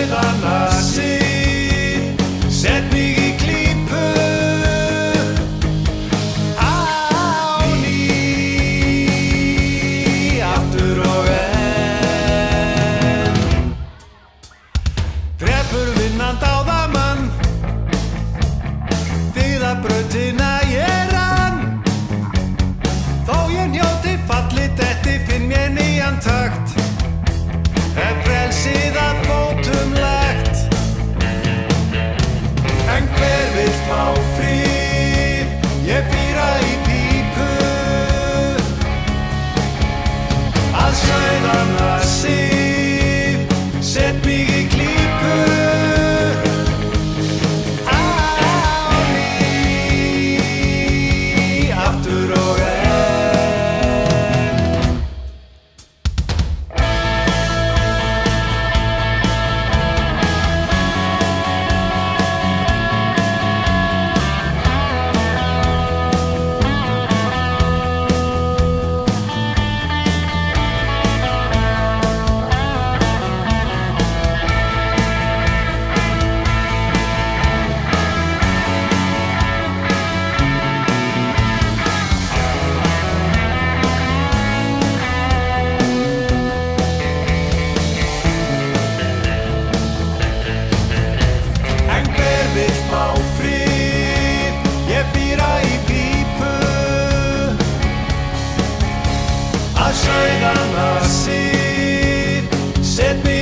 sauðana sig, set mig í klípu á ný, aftur og enn. Drepur vinnan dáðamann, dyggðabrautina ég rann. Þó ég njóti falli detti, finn mér nýjan takt, hef frelsið að fótum lagt. En hver vill fá frið, ég fýra í pípu, að sauðana sig, set mig í klípu á ný, aftur og enn. Vill fá frið, ég fýra í pípu, að sauðana sig, set mig